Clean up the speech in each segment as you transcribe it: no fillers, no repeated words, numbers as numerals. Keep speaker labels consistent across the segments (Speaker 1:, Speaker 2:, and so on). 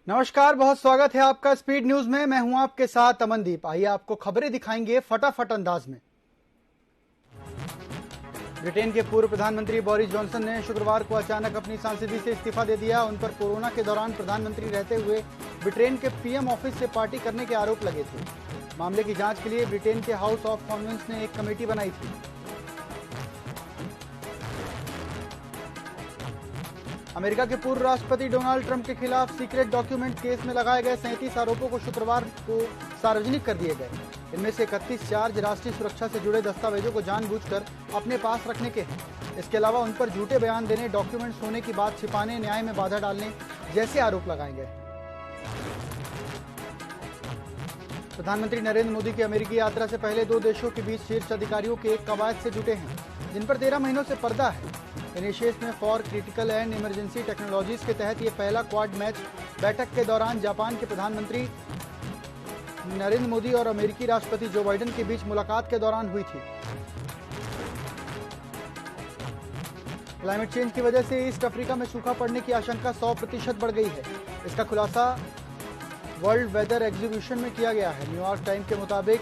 Speaker 1: नमस्कार, बहुत स्वागत है आपका स्पीड न्यूज में। मैं हूं आपके साथ अमनदीप। आइए आपको खबरें दिखाएंगे फटाफट अंदाज में। ब्रिटेन के पूर्व प्रधानमंत्री बोरिस जॉनसन ने शुक्रवार को अचानक अपनी सांसदी से इस्तीफा दे दिया। उन पर कोरोना के दौरान प्रधानमंत्री रहते हुए ब्रिटेन के पीएम ऑफिस से पार्टी करने के आरोप लगे थे। मामले की जांच के लिए ब्रिटेन के हाउस ऑफ कॉमन्स ने एक कमेटी बनाई थी। अमेरिका के पूर्व राष्ट्रपति डोनाल्ड ट्रंप के खिलाफ सीक्रेट डॉक्यूमेंट केस में लगाए गए 37 आरोपों को शुक्रवार को सार्वजनिक कर दिए गए। इनमें से 31 चार्ज राष्ट्रीय सुरक्षा से जुड़े दस्तावेजों को जानबूझकर अपने पास रखने के हैं। इसके अलावा उन पर झूठे बयान देने, डॉक्यूमेंट्स होने की बात छिपाने, न्याय में बाधा डालने जैसे आरोप लगाए गए। प्रधानमंत्री नरेंद्र मोदी की अमेरिकी यात्रा से पहले दो देशों के बीच शीर्ष अधिकारियों के एक कवायद से जुटे हैं, जिन पर 13 महीनों से पर्दा है। इनिशिएट में for critical and emergency technologies के तहत ये पहला क्वाड मैच बैठक के दौरान जापान के प्रधानमंत्री नरेंद्र मोदी और अमेरिकी राष्ट्रपति जो बाइडेन के बीच मुलाकात के दौरान हुई थी। क्लाइमेट चेंज की वजह से ईस्ट अफ्रीका में सूखा पड़ने की आशंका 100% बढ़ गई है। इसका खुलासा वर्ल्ड वेदर एग्जीबिशन में किया गया है। न्यूयॉर्क टाइम्स के मुताबिक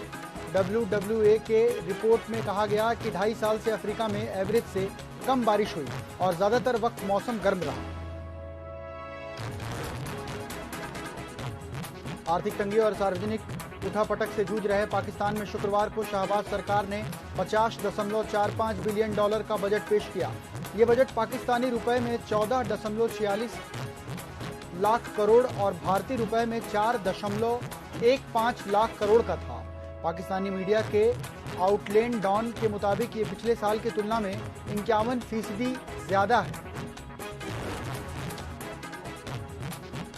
Speaker 1: WWA के रिपोर्ट में कहा गया कि 2.5 साल से अफ्रीका में एवरेज से कम बारिश हुई और ज्यादातर वक्त मौसम गर्म रहा। आर्थिक तंगी और सार्वजनिक उठापटक से जूझ रहे पाकिस्तान में शुक्रवार को शहबाज सरकार ने $50.45 बिलियन का बजट पेश किया। ये बजट पाकिस्तानी रुपए में 14.46 लाख करोड़ और भारतीय रुपए में 4.15 लाख करोड़ का था। पाकिस्तानी मीडिया के आउटलैंड डॉन के मुताबिक ये पिछले साल की तुलना में 51% ज्यादा है।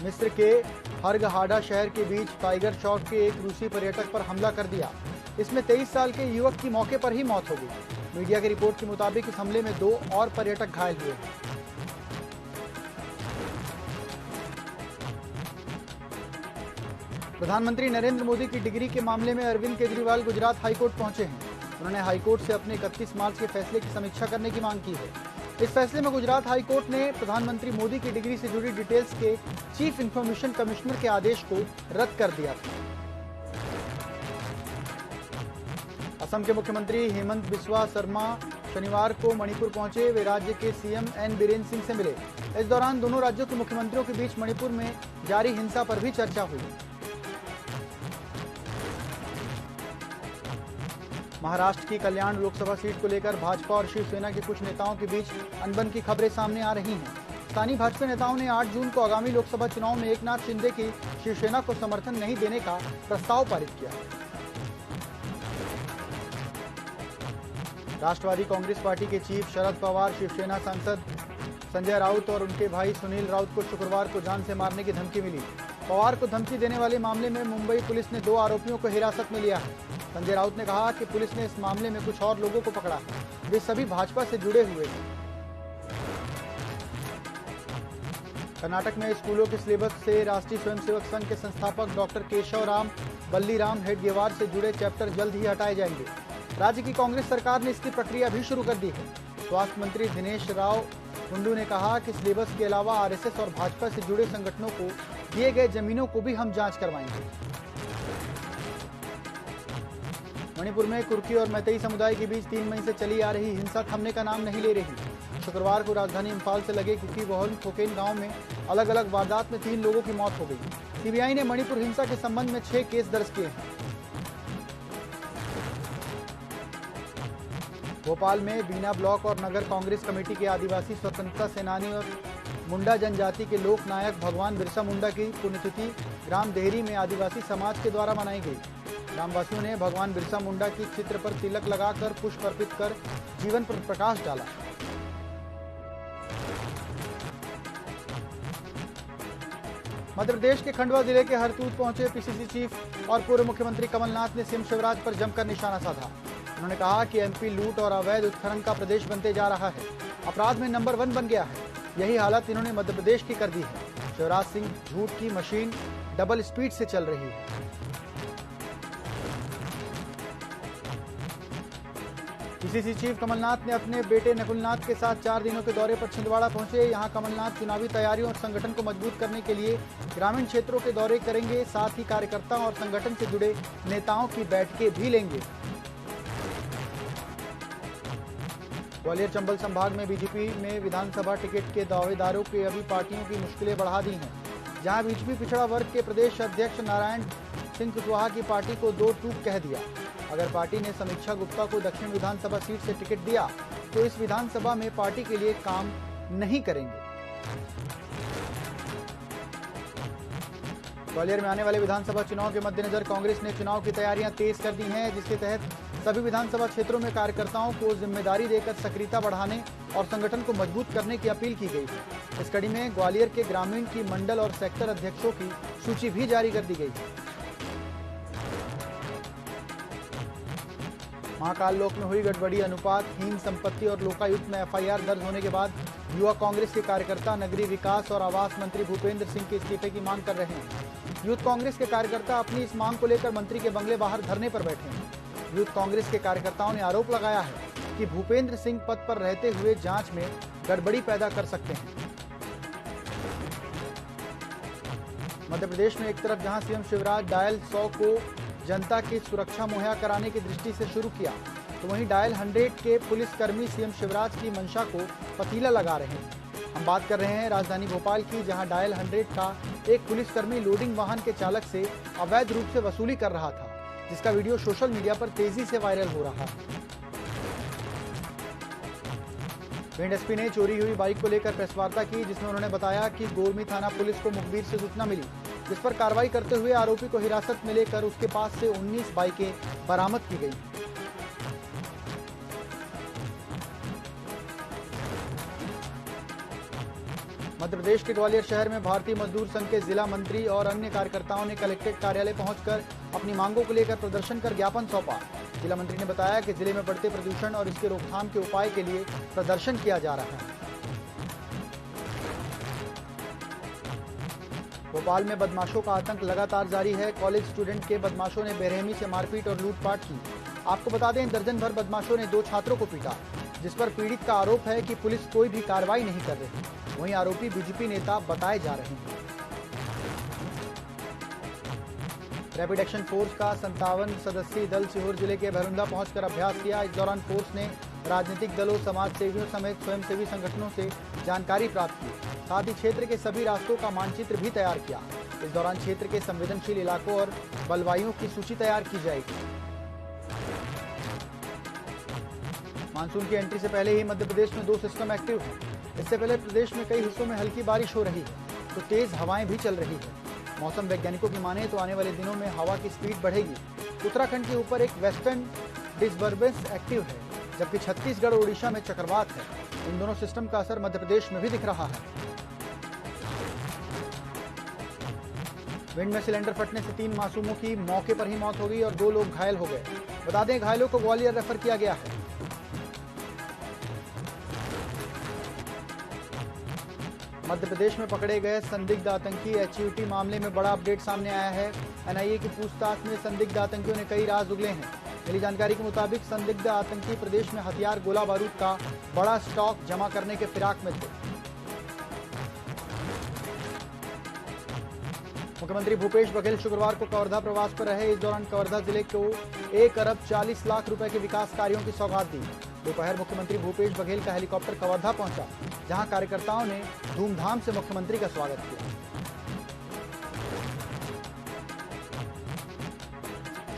Speaker 1: मिस्र के हरगहाडा शहर के बीच टाइगर चौक के एक रूसी पर्यटक पर हमला कर दिया। इसमें 23 साल के युवक की मौके पर ही मौत हो गई। मीडिया की रिपोर्ट के मुताबिक इस हमले में 2 और पर्यटक घायल हुए हैं। प्रधानमंत्री नरेंद्र मोदी की डिग्री के मामले में अरविंद केजरीवाल गुजरात हाईकोर्ट पहुंचे हैं। उन्होंने हाईकोर्ट से अपने 31 मार्च के फैसले की समीक्षा करने की मांग की है। इस फैसले में गुजरात हाईकोर्ट ने प्रधानमंत्री मोदी की डिग्री से जुड़ी डिटेल्स के चीफ इंफॉर्मेशन कमिश्नर के आदेश को रद्द कर दिया था। असम के मुख्यमंत्री हेमंत बिस्वा शर्मा शनिवार को मणिपुर पहुंचे। वे राज्य के सीएम एन बीरेन सिंह से मिले। इस दौरान दोनों राज्यों के मुख्यमंत्रियों के बीच मणिपुर में जारी हिंसा पर भी चर्चा हुई। महाराष्ट्र की कल्याण लोकसभा सीट को लेकर भाजपा और शिवसेना के कुछ नेताओं के बीच अनबन की खबरें सामने आ रही हैं। स्थानीय भाजपा नेताओं ने 8 जून को आगामी लोकसभा चुनाव में एकनाथ शिंदे की शिवसेना को समर्थन नहीं देने का प्रस्ताव पारित किया। राष्ट्रवादी कांग्रेस पार्टी के चीफ शरद पवार शिवसेना सांसद संजय राउत और उनके भाई सुनील राउत को शुक्रवार को जान से मारने की धमकी मिली। पवार को धमकी देने वाले मामले में मुंबई पुलिस ने 2 आरोपियों को हिरासत में लिया है। संजय राउत ने कहा कि पुलिस ने इस मामले में कुछ और लोगों को पकड़ा है। वे सभी भाजपा से जुड़े हुए हैं। कर्नाटक में स्कूलों के सिलेबस से राष्ट्रीय स्वयंसेवक संघ के संस्थापक डॉक्टर केशव राम बल्लीराम हेडगेवार से जुड़े चैप्टर जल्द ही हटाए जाएंगे। राज्य की कांग्रेस सरकार ने इसकी प्रक्रिया भी शुरू कर दी है। स्वास्थ्य मंत्री दिनेश राव कुंडू ने कहा कि सिलेबस के अलावा आरएसएस और भाजपा से जुड़े संगठनों को दिए गए जमीनों को भी हम जांच करवाएंगे। मणिपुर में कुर्की और मैतेई समुदाय के बीच 3 मई से चली आ रही हिंसा थमने का नाम नहीं ले रही। शुक्रवार को राजधानी इम्फाल से लगे कुकी वोहन फोकेन गांव में अलग अलग वारदात में 3 लोगों की मौत हो गई। सीबीआई ने मणिपुर हिंसा के संबंध में 6 केस दर्ज किए हैं। भोपाल में बीना ब्लॉक और नगर कांग्रेस कमेटी के आदिवासी स्वतंत्रता सेनानी और मुंडा जनजाति के लोक नायक भगवान बिरसा मुंडा की पुण्यतिथि ग्राम देहरी में आदिवासी समाज के द्वारा मनाई गई। ग्रामवासियों ने भगवान बिरसा मुंडा की चित्र पर तिलक लगाकर पुष्प अर्पित कर जीवन पर प्रकाश डाला। मध्य प्रदेश के खंडवा जिले के हरसूद पहुंचे पीसीसी चीफ और पूर्व मुख्यमंत्री कमलनाथ ने सीएम शिवराज पर जमकर निशाना साधा। उन्होंने कहा कि एमपी लूट और अवैध उत्खनन का प्रदेश बनते जा रहा है, अपराध में नंबर 1 बन गया है। यही हालत इन्होंने मध्य प्रदेश की कर दी है। शिवराज सिंह झूठ की मशीन डबल स्पीड से चल रही है। पीसीसी चीफ कमलनाथ ने अपने बेटे नकुलनाथ के साथ 4 दिनों के दौरे पर छिंदवाड़ा पहुंचे। यहां कमलनाथ चुनावी तैयारियों और संगठन को मजबूत करने के लिए ग्रामीण क्षेत्रों के दौरे करेंगे। साथ ही कार्यकर्ताओं और संगठन से जुड़े नेताओं की बैठकें भी लेंगे। ग्वालियर चंबल संभाग में बीजेपी में विधानसभा टिकट के दावेदारों के अभी पार्टियों की मुश्किलें बढ़ा दी हैं। जहां बीजेपी पिछड़ा वर्ग के प्रदेश अध्यक्ष नारायण सिंह कुशवाहा की पार्टी को 2 टूक कह दिया। अगर पार्टी ने समीक्षा गुप्ता को दक्षिण विधानसभा सीट से टिकट दिया तो इस विधानसभा में पार्टी के लिए काम नहीं करेंगे। ग्वालियर में आने वाले विधानसभा चुनाव के मद्देनजर कांग्रेस ने चुनाव की तैयारियां तेज कर दी हैं, जिसके तहत सभी विधानसभा क्षेत्रों में कार्यकर्ताओं को जिम्मेदारी देकर सक्रियता बढ़ाने और संगठन को मजबूत करने की अपील की गई है। इस कड़ी में ग्वालियर के ग्रामीण की मंडल और सेक्टर अध्यक्षों की सूची भी जारी कर दी गई है। महाकाल लोक में हुई गड़बड़ी, अनुपातहीन संपत्ति और लोकायुक्त में एफआईआर दर्ज होने के बाद युवा कांग्रेस के कार्यकर्ता नगरीय विकास और आवास मंत्री भूपेंद्र सिंह के इस्तीफे की मांग कर रहे हैं। यूथ कांग्रेस के कार्यकर्ता अपनी इस मांग को लेकर मंत्री के बंगले बाहर धरने पर बैठे हैं। यूथ कांग्रेस के कार्यकर्ताओं ने आरोप लगाया है कि भूपेंद्र सिंह पद पर रहते हुए जांच में गड़बड़ी पैदा कर सकते हैं। मध्य प्रदेश में एक तरफ जहां सीएम शिवराज डायल 100 को जनता की सुरक्षा मुहैया कराने की दृष्टि से शुरू किया, तो वहीं डायल 100 के पुलिसकर्मी सीएम शिवराज की मंशा को पतीला लगा रहे हैं। हम बात कर रहे हैं राजधानी भोपाल की, जहां डायल 100 का एक पुलिसकर्मी लोडिंग वाहन के चालक से अवैध रूप से वसूली कर रहा था, जिसका वीडियो सोशल मीडिया पर तेजी से वायरल हो रहा है। भिंड एसपी ने चोरी हुई बाइक को लेकर प्रेस वार्ता की, जिसमें उन्होंने बताया कि गोरमी थाना पुलिस को मुखबिर से सूचना मिली, जिस पर कार्रवाई करते हुए आरोपी को हिरासत में लेकर उसके पास से 19 बाइकें बरामद की गई। मध्य प्रदेश के ग्वालियर शहर में भारतीय मजदूर संघ के जिला मंत्री और अन्य कार्यकर्ताओं ने कलेक्ट्रेट कार्यालय पहुंचकर अपनी मांगों को लेकर प्रदर्शन कर ज्ञापन सौंपा। जिला मंत्री ने बताया कि जिले में बढ़ते प्रदूषण और इसके रोकथाम के उपाय के लिए प्रदर्शन किया जा रहा है। भोपाल में बदमाशों का आतंक लगातार जारी है। कॉलेज स्टूडेंट के बदमाशों ने बेरहमी से मारपीट और लूटपाट की। आपको बता दें, दर्जन भर बदमाशों ने 2 छात्रों को पीटा, जिस पर पीड़ित का आरोप है कि पुलिस कोई भी कार्रवाई नहीं कर रही। वहीं आरोपी बीजेपी नेता बताए जा रहे हैं। रैपिड एक्शन फोर्स का 57 सदस्यीय दल सीहोर जिले के भैरुंदा पहुंचकर अभ्यास किया। इस दौरान फोर्स ने राजनीतिक दलों, समाज सेवियों समेत स्वयंसेवी संगठनों से जानकारी प्राप्त की। साथ ही क्षेत्र के सभी रास्तों का मानचित्र भी तैयार किया। इस दौरान क्षेत्र के संवेदनशील इलाकों और बलवाइयों की सूची तैयार की जाएगी। मानसून की एंट्री से पहले ही मध्य प्रदेश में 2 सिस्टम एक्टिव हैं। इससे पहले प्रदेश में कई हिस्सों में हल्की बारिश हो रही है, तो तेज हवाएं भी चल रही है। मौसम वैज्ञानिकों की माने तो आने वाले दिनों में हवा की स्पीड बढ़ेगी। उत्तराखंड के ऊपर एक वेस्टर्न डिस्टर्बेंस एक्टिव है, जबकि छत्तीसगढ़ और ओडिशा में चक्रवात है। इन दोनों सिस्टम का असर मध्य प्रदेश में भी दिख रहा है। विंड में सिलेंडर फटने से 3 मासूमों की मौके पर ही मौत हो गई और 2 लोग घायल हो गए। बता दें, घायलों को ग्वालियर रेफर किया गया है। मध्य प्रदेश में पकड़े गए संदिग्ध आतंकी एचयूटी मामले में बड़ा अपडेट सामने आया है। एनआईए की पूछताछ में संदिग्ध आतंकियों ने कई राज उगले हैं। मिली जानकारी के मुताबिक संदिग्ध आतंकी प्रदेश में हथियार, गोला बारूद का बड़ा स्टॉक जमा करने के फिराक में थे। मुख्यमंत्री भूपेश बघेल शुक्रवार को कवर्धा प्रवास पर रहे। इस दौरान कवर्धा जिले को 1 अरब 40 लाख रुपए के विकास कार्यों की सौगात दी। दोपहर मुख्यमंत्री भूपेश बघेल का हेलीकॉप्टर कवर्धा पहुंचा, जहां कार्यकर्ताओं ने धूमधाम से मुख्यमंत्री का स्वागत किया।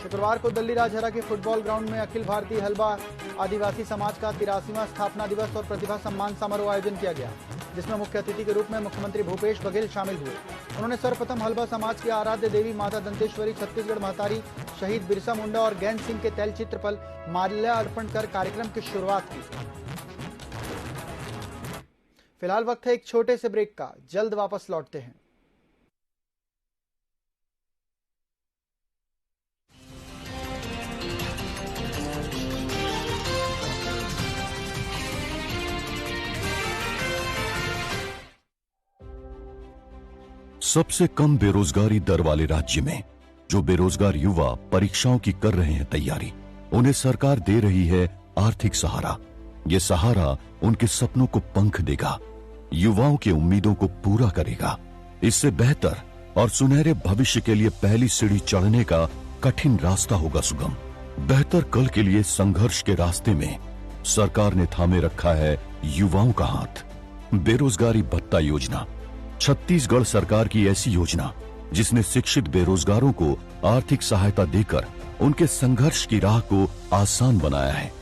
Speaker 1: शुक्रवार को दिल्ली राजहरा के फुटबॉल ग्राउंड में अखिल भारतीय हलबा आदिवासी समाज का 83वां स्थापना दिवस और प्रतिभा सम्मान समारोह आयोजन किया गया, जिसमें मुख्य अतिथि के रूप में मुख्यमंत्री भूपेश बघेल शामिल हुए। उन्होंने सर्वप्रथम हलबा समाज की आराध्य देवी माता दंतेश्वरी, छत्तीसगढ़ महतारी, शहीद बिरसा मुंडा और गैंद सिंह के तैलचित्र पर माल्यार्पण कर कार्यक्रम की शुरुआत की। फिलहाल वक्त है एक छोटे से ब्रेक का, जल्द वापस लौटते हैं।
Speaker 2: सबसे कम बेरोजगारी दर वाले राज्य में जो बेरोजगार युवा परीक्षाओं की कर रहे हैं तैयारी, उन्हें सरकार दे रही है आर्थिक सहारा। ये सहारा उनके सपनों को पंख देगा, युवाओं की उम्मीदों को पूरा करेगा। इससे बेहतर और सुनहरे भविष्य के लिए पहली सीढ़ी चढ़ने का कठिन रास्ता होगा सुगम। बेहतर कल के लिए संघर्ष के रास्ते में सरकार ने थामे रखा है युवाओं का हाथ। बेरोजगारी भत्ता योजना, छत्तीसगढ़ सरकार की ऐसी योजना जिसने शिक्षित बेरोजगारों को आर्थिक सहायता देकर उनके संघर्ष की राह को आसान बनाया है।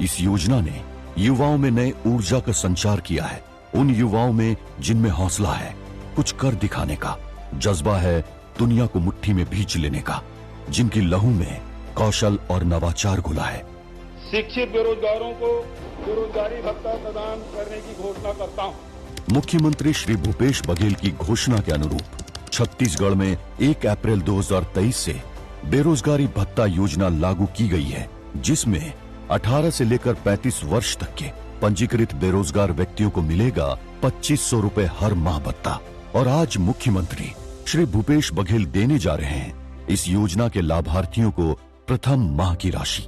Speaker 2: इस योजना ने युवाओं में नए ऊर्जा का संचार किया है। उन युवाओं में जिनमें हौसला है, कुछ कर दिखाने का जज्बा है, दुनिया को मुट्ठी में भींच लेने का, जिनकी लहू में कौशल और नवाचार घुला है।
Speaker 3: शिक्षित बेरोजगारों को बेरोजगारी भत्ता प्रदान करने की घोषणा करता हूं।
Speaker 2: मुख्यमंत्री श्री भूपेश बघेल की घोषणा के अनुरूप छत्तीसगढ़ में 1 अप्रैल 2023 से बेरोजगारी भत्ता योजना लागू की गई है, जिसमें 18 से लेकर 35 वर्ष तक के पंजीकृत बेरोजगार व्यक्तियों को मिलेगा 2500 रुपए हर माह भत्ता। और आज मुख्यमंत्री श्री भूपेश बघेल देने जा रहे हैं इस योजना के लाभार्थियों को प्रथम माह की राशि।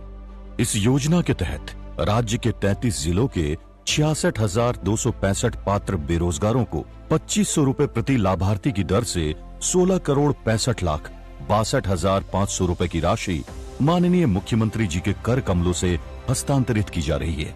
Speaker 2: इस योजना के तहत राज्य के 33 जिलों के 66,265 पात्र बेरोजगारों को 2500 रुपए प्रति लाभार्थी की दर से 16,65,62,500 रुपए की राशि माननीय मुख्यमंत्री जी के कर कमलों से हस्तांतरित की जा रही है।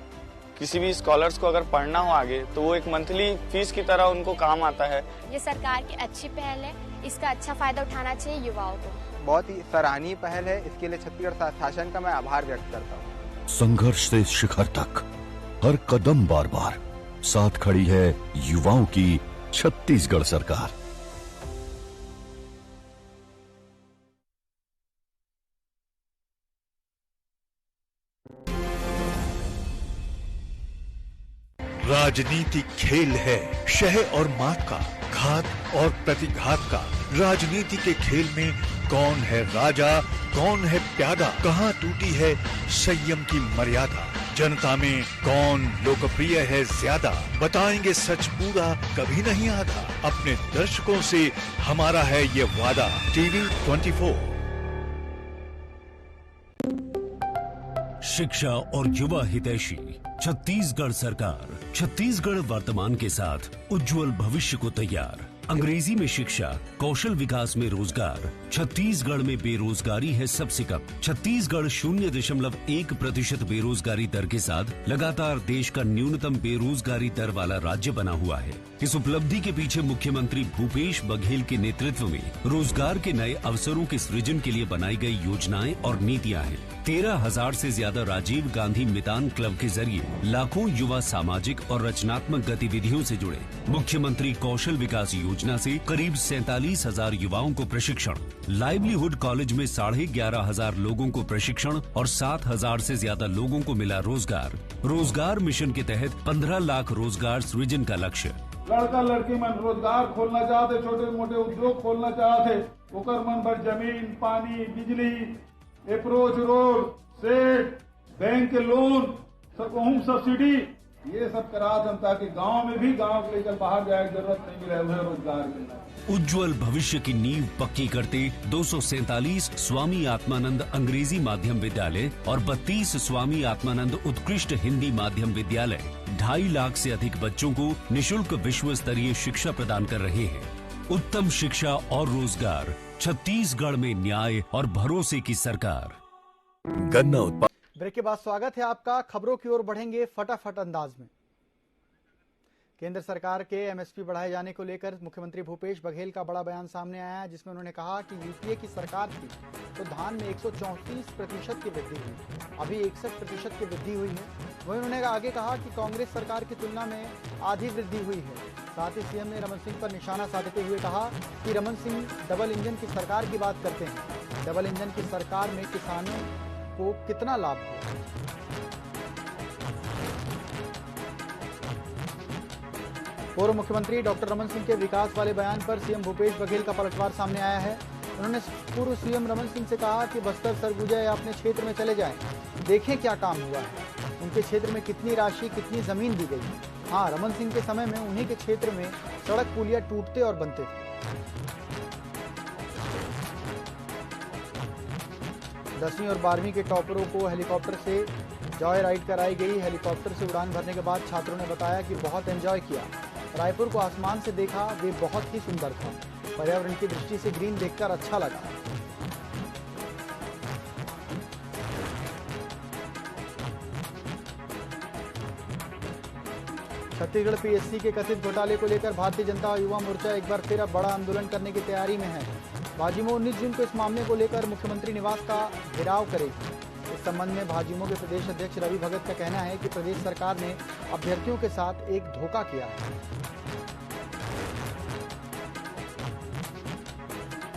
Speaker 4: किसी भी स्कॉलर्स को अगर पढ़ना हो आगे तो वो एक मंथली फीस की तरह उनको काम आता है।
Speaker 5: ये सरकार की अच्छी पहल है, इसका अच्छा फायदा उठाना चाहिए युवाओं को।
Speaker 6: बहुत ही सराहनीय पहल है, इसके लिए छत्तीसगढ़ शासन का मैं आभार व्यक्त करता हूँ।
Speaker 2: संघर्ष से शिखर तक हर कदम बार बार साथ खड़ी है युवाओं की छत्तीसगढ़ सरकार।
Speaker 7: राजनीति खेल है शह और मात का, घात और प्रतिघात का। राजनीति के खेल में कौन है राजा, कौन है प्यादा, कहाँ टूटी है संयम की मर्यादा, जनता में कौन लोकप्रिय है ज्यादा। बताएंगे सच पूरा, कभी नहीं आधा। अपने दर्शकों से हमारा है ये वादा। टीवी 24।
Speaker 8: शिक्षा और युवा हितैषी छत्तीसगढ़ सरकार। छत्तीसगढ़ वर्तमान के साथ उज्जवल भविष्य को तैयार। अंग्रेजी में शिक्षा, कौशल विकास में रोजगार। छत्तीसगढ़ में बेरोजगारी है सबसे कम। छत्तीसगढ़ 0.1% बेरोजगारी दर के साथ लगातार देश का न्यूनतम बेरोजगारी दर वाला राज्य बना हुआ है। इस उपलब्धि के पीछे मुख्यमंत्री भूपेश बघेल के नेतृत्व में रोजगार के नए अवसरों के सृजन के लिए बनाई गई योजनाएं और नीतियां हैं। 13,000 से ज्यादा राजीव गांधी मितान क्लब के जरिए लाखों युवा सामाजिक और रचनात्मक गतिविधियों से जुड़े। मुख्यमंत्री कौशल विकास योजना से करीब 47,000 युवाओं को प्रशिक्षण। लाइवलीहुड कॉलेज में 11,500 लोगों को प्रशिक्षण और 7,000 से ज्यादा लोगों को मिला रोजगार। रोजगार मिशन के तहत 15 लाख रोजगार सृजन का लक्ष्य।
Speaker 3: लड़का लड़की मन रोजगार खोलना चाहते, छोटे मोटे उद्योग खोलना चाहते, ओकर मन भर जमीन, पानी, बिजली, अप्रोच रोड, सेट, बैंक के लोन, होम सब्सिडी, ये सब करा दें ताकि गांव में भी, गांव को लेकर बाहर जाए की जरूरत नहीं मिले, उन्हें रोजगार मिले।
Speaker 8: उज्जवल भविष्य की नींव पक्की करते 247 स्वामी आत्मानंद अंग्रेजी माध्यम विद्यालय और 32 स्वामी आत्मानंद उत्कृष्ट हिंदी माध्यम विद्यालय 2.5 लाख से अधिक बच्चों को निशुल्क विश्व स्तरीय शिक्षा प्रदान कर रहे हैं। उत्तम शिक्षा और रोजगार, छत्तीसगढ़ में न्याय और भरोसे की सरकार।
Speaker 7: गन्ना उत्पादन।
Speaker 1: ब्रेक के बाद स्वागत है आपका। खबरों की ओर बढ़ेंगे फटाफट अंदाज में। केंद्र सरकार के एमएसपी बढ़ाए जाने को लेकर मुख्यमंत्री भूपेश बघेल का बड़ा बयान सामने आया है, जिसमें उन्होंने कहा कि यूपीए की सरकार थी तो धान में 134% की वृद्धि हुई, अभी 61% की वृद्धि हुई है। वहीं उन्होंने आगे कहा कि कांग्रेस सरकार की तुलना में आधी वृद्धि हुई है। साथ ही सीएम ने रमन सिंह पर निशाना साधते हुए कहा कि रमन सिंह डबल इंजन की सरकार की बात करते हैं। डबल इंजन की सरकार में किसानों को कितना लाभ हुआ। पूर्व मुख्यमंत्री डॉक्टर रमन सिंह के विकास वाले बयान पर सीएम भूपेश बघेल का पलटवार सामने आया है। उन्होंने पूर्व सीएम रमन सिंह से कहा कि बस्तर, सरगुजा या अपने क्षेत्र में चले जाएं, देखें क्या काम हुआ है, उनके क्षेत्र में कितनी राशि, कितनी जमीन दी गई। हाँ, रमन सिंह के समय में उन्हीं के क्षेत्र में सड़क पुलिया टूटते और बनते थे। 10वीं और 12वीं के टॉपरों को हेलीकॉप्टर से जॉय राइड कराई गई। हेलीकॉप्टर से उड़ान भरने के बाद छात्रों ने बताया कि बहुत एंजॉय किया। रायपुर को आसमान से देखा, वे बहुत ही सुंदर था। पर्यावरण की दृष्टि से ग्रीन देखकर अच्छा लगा। छत्तीसगढ़ पीएससी के कथित घोटाले को लेकर भारतीय जनता युवा मोर्चा एक बार फिर अब बड़ा आंदोलन करने की तैयारी में है। भाजयुमो 19 जून को इस मामले को लेकर मुख्यमंत्री निवास का घेराव करेगी। इस संबंध में भाजयुमो के प्रदेश अध्यक्ष रवि भगत का कहना है कि प्रदेश सरकार ने अभ्यर्थियों के साथ एक धोखा किया है।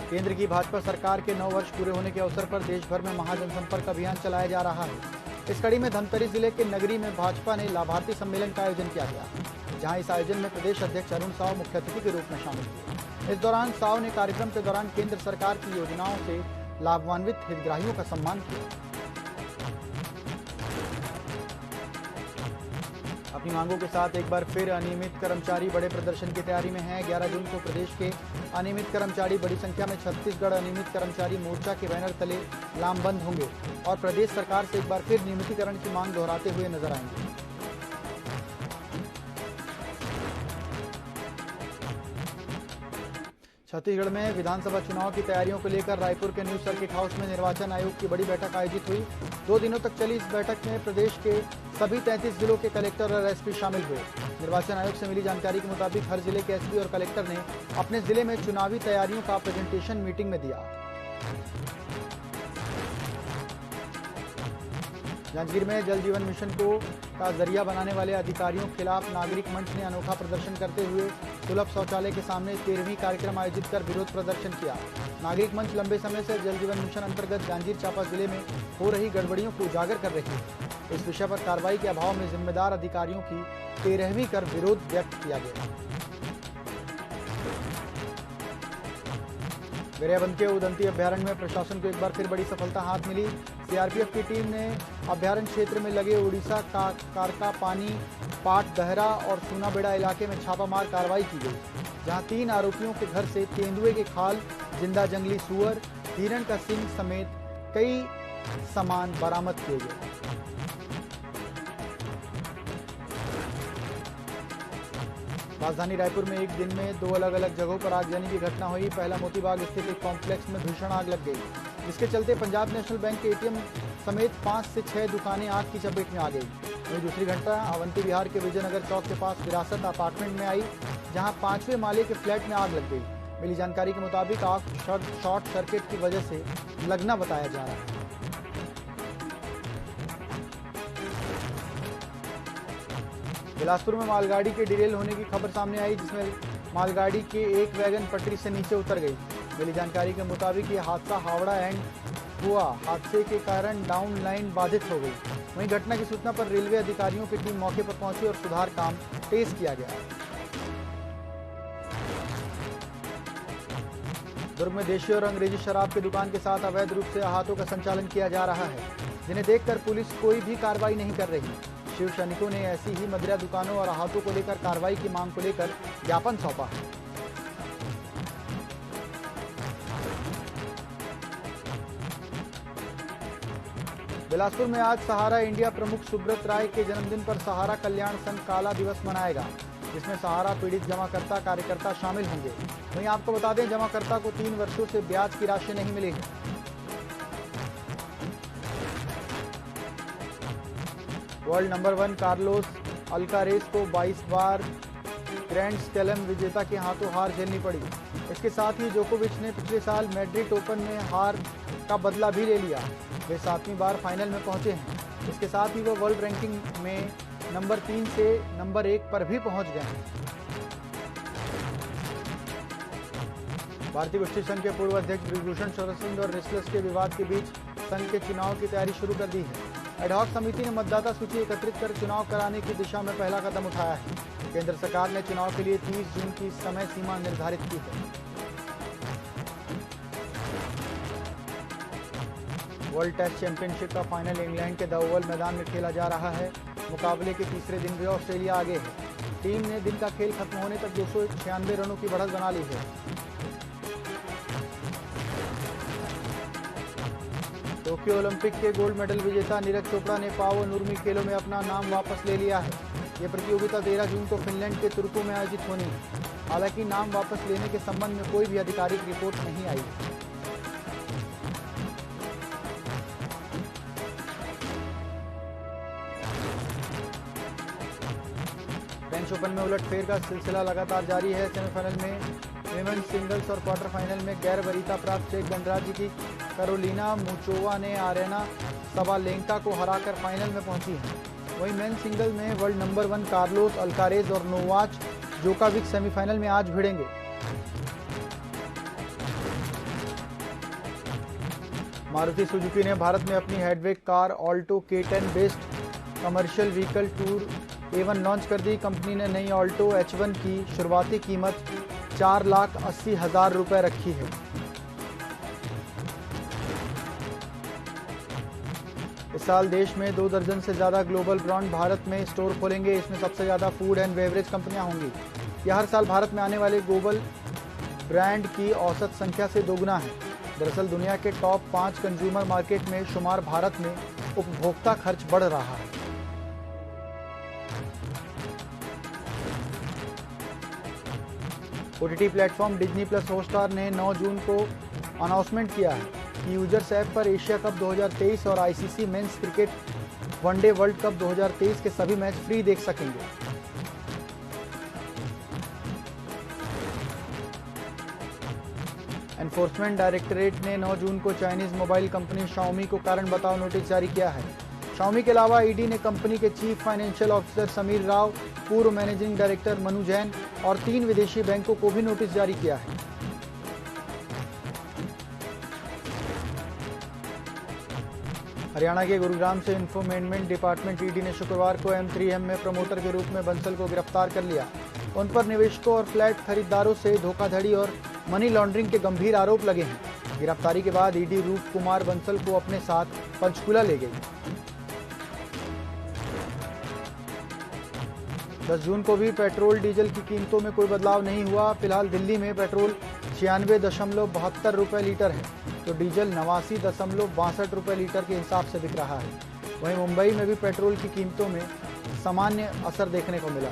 Speaker 1: केंद्र की भाजपा सरकार के 9 वर्ष पूरे होने के अवसर पर देश भर में महाजनसंपर्क अभियान चलाया जा रहा है। इस कड़ी में धमतरी जिले के नगरी में भाजपा ने लाभार्थी सम्मेलन का आयोजन किया गया, जहां इस आयोजन में प्रदेश अध्यक्ष अरुण साव मुख्य अतिथि के रूप में शामिल हुए। इस दौरान साव ने कार्यक्रम के दौरान केंद्र सरकार की योजनाओं से लाभान्वित हितग्राहियों का सम्मान किया। अपनी मांगों के साथ एक बार फिर अनियमित कर्मचारी बड़े प्रदर्शन की तैयारी में हैं। 11 जून को प्रदेश के अनियमित कर्मचारी बड़ी संख्या में छत्तीसगढ़ अनियमित कर्मचारी मोर्चा के बैनर तले लामबंद होंगे और प्रदेश सरकार से एक बार फिर नियमितीकरण की मांग दोहराते हुए नजर आएंगे। छत्तीसगढ़ में विधानसभा चुनाव की तैयारियों को लेकर रायपुर के न्यू सर्किट हाउस में निर्वाचन आयोग की बड़ी बैठक आयोजित हुई। 2 दिनों तक चली इस बैठक में प्रदेश के सभी 33 जिलों के कलेक्टर और एसपी शामिल हुए। निर्वाचन आयोग से मिली जानकारी के मुताबिक हर जिले के एसपी और कलेक्टर ने अपने जिले में चुनावी तैयारियों का प्रेजेंटेशन मीटिंग में दिया। जांजगीर में जल जीवन मिशन का जरिया बनाने वाले अधिकारियों के खिलाफ नागरिक मंच ने अनोखा प्रदर्शन करते हुए सुलभ शौचालय के सामने 13वीं कार्यक्रम आयोजित कर विरोध प्रदर्शन किया। नागरिक मंच लंबे समय से जल जीवन मिशन अंतर्गत जांजगीर चांपा जिले में हो रही गड़बड़ियों को उजागर कर रही है। इस विषय पर कार्रवाई के अभाव में जिम्मेदार अधिकारियों की 13वीं कर विरोध व्यक्त किया गया। गरियाबंद के उदंती अभ्यारण्य में प्रशासन को एक बार फिर बड़ी सफलता हाथ मिली। सीआरपीएफ की टीम ने अभ्यारण्य क्षेत्र में लगे उड़ीसा का कारका पानी पाट दहरा और सूनाबेड़ा इलाके में छापामार कार्रवाई की गई, जहां 3 आरोपियों के घर से तेंदुए के खाल, जिंदा जंगली सुअर, हिरण का सींग समेत कई सामान बरामद किए गए। राजधानी रायपुर में एक दिन में 2 अलग अलग जगहों पर आगजनी की घटना हुई। पहला मोतीबाग स्थित एक कॉम्प्लेक्स में भीषण आग लग गई, जिसके चलते पंजाब नेशनल बैंक के एटीएम समेत 5 से 6 दुकानें आग की चपेट में आ गई। वहीं दूसरी घटना अवंती विहार के विजयनगर चौक के पास विरासत अपार्टमेंट में आई, जहां 5वें माले के फ्लैट में आग लग गई। मिली जानकारी के मुताबिक आग शॉर्ट सर्किट की वजह से लगना बताया जा रहा है। बिलासपुर में मालगाड़ी के डिरेल होने की खबर सामने आई, जिसमें मालगाड़ी के एक वैगन पटरी से नीचे उतर गई। मिली जानकारी के मुताबिक ये हादसा हावड़ा एंड हुआ। हादसे के कारण डाउन लाइन बाधित हो गई। वहीं घटना की सूचना पर रेलवे अधिकारियों की टीम मौके पर पहुंची और सुधार काम तेज किया गया। दुर्ग में देशी और अंग्रेजी शराब की दुकान के साथ अवैध रूप से अहातों का संचालन किया जा रहा है, जिन्हें देखकर पुलिस कोई भी कार्रवाई नहीं कर रही। शिव सैनिकों ने ऐसी ही मदिरा दुकानों और अहातों को लेकर कार्रवाई की मांग को लेकर ज्ञापन सौंपा है। बिलासपुर में आज सहारा इंडिया प्रमुख सुब्रत राय के जन्मदिन पर सहारा कल्याण संघ काला दिवस मनाएगा, जिसमें सहारा पीड़ित जमाकर्ता कार्यकर्ता शामिल होंगे। वहीं आपको बता दें, जमाकर्ता को 3 वर्षों से ब्याज की राशि नहीं मिली है। वर्ल्ड नंबर 1 कार्लोस अल्कारेज को 22 बार ग्रैंड स्लैम विजेता के हाथों हार झेलनी पड़ी। इसके साथ ही जोकोविच ने पिछले साल मैड्रिड ओपन में हार का बदला भी ले लिया। वे 7वीं बार फाइनल में पहुंचे हैं। इसके साथ ही वो वर्ल्ड रैंकिंग में नंबर 3 से नंबर 1 पर भी पहुंच गए हैं। भारतीय कुश्ती संघ के पूर्व अध्यक्ष ब्रिजभूषण शरण सिंह और रेसलर्स के विवाद के बीच संघ के चुनाव की तैयारी शुरू कर दी है। एडहॉक समिति ने मतदाता सूची एकत्रित कर चुनाव कराने की दिशा में पहला कदम उठाया है। केंद्र सरकार ने चुनाव के लिए 30 जून की समय सीमा निर्धारित की है। वर्ल्ड टेस्ट चैंपियनशिप का फाइनल इंग्लैंड के द ओवल मैदान में खेला जा रहा है। मुकाबले के तीसरे दिन भी ऑस्ट्रेलिया आगे है। टीम ने दिन का खेल खत्म होने तक 296 रनों की बढ़त बना ली है। टोक्यो ओलंपिक के गोल्ड मेडल विजेता नीरज चोपड़ा ने पाव नुर्मी खेलों में अपना नाम वापस ले लिया है। ये प्रतियोगिता 13 जून को फिनलैंड के तुर्कू में आयोजित होनी है। हालांकि नाम वापस लेने के संबंध में कोई भी आधिकारिक रिपोर्ट नहीं आई। फ्रेंच ओपन में उलटफेर का सिलसिला लगातार जारी है। सेमीफाइनल में विमेंस सिंगल्स और क्वार्टर फाइनल में गैर वरीयता प्राप्त चेक गणराज्य की कैरोलिना मुचोवा ने आरेना सबालेंका को हराकर फाइनल में पहुंची है। वहीं मेन सिंगल में वर्ल्ड नंबर 1 कार्लोस अल्कारेज और नोवाक जोकोविच सेमीफाइनल में आज भिड़ेंगे। मारुति सुजुकी ने भारत में अपनी हेडवेक car Alto K10 based commercial vehicle Tour A1 launch कर दी। कंपनी ने नई ऑल्टो H1 की शुरुआती कीमत 4,80,000 रुपए रखी है। इस साल देश में 2 दर्जन से ज्यादा ग्लोबल ब्रांड भारत में स्टोर खोलेंगे। इसमें सबसे ज्यादा फूड एंड बेवरेज कंपनियां होंगी। यह हर साल भारत में आने वाले ग्लोबल ब्रांड की औसत संख्या से दोगुना है। दरअसल दुनिया के टॉप 5 कंज्यूमर मार्केट में शुमार भारत में उपभोक्ता खर्च बढ़ रहा है। OTT platform Disney plus Hotstar ने 9 जून को अनाउंसमेंट किया है कि यूजर्स ऐप पर एशिया कप 2023 और ICC men's cricket one day world cup 2023 के सभी मैच फ्री देख सकेंगे। एनफोर्समेंट डायरेक्टरेट ने 9 जून को चाइनीज मोबाइल कंपनी Xiaomi को कारण बताओ नोटिस जारी किया है। Xiaomi के अलावा ईडी ने कंपनी के chief financial officer Sameer Rao, पूर्व मैनेजिंग डायरेक्टर मनु जैन और 3 विदेशी बैंकों को भी नोटिस जारी किया है। हरियाणा के गुरुग्राम से इन्फोर्समेंट डिपार्टमेंट ईडी ने शुक्रवार को M3M में प्रमोटर के रूप में बंसल को गिरफ्तार कर लिया। उन पर निवेशकों और फ्लैट खरीदारों से धोखाधड़ी और मनी लॉन्ड्रिंग के गंभीर आरोप लगे हैं। गिरफ्तारी के बाद ईडी रूप कुमार बंसल को अपने साथ पंचकुला ले गई। 10 जून को भी पेट्रोल डीजल की कीमतों में कोई बदलाव नहीं हुआ। फिलहाल दिल्ली में पेट्रोल 96.72 रुपए लीटर है, तो डीजल 89.62 रुपए लीटर के हिसाब से बिक रहा है। वहीं मुंबई में भी पेट्रोल की कीमतों में सामान्य असर देखने को मिला।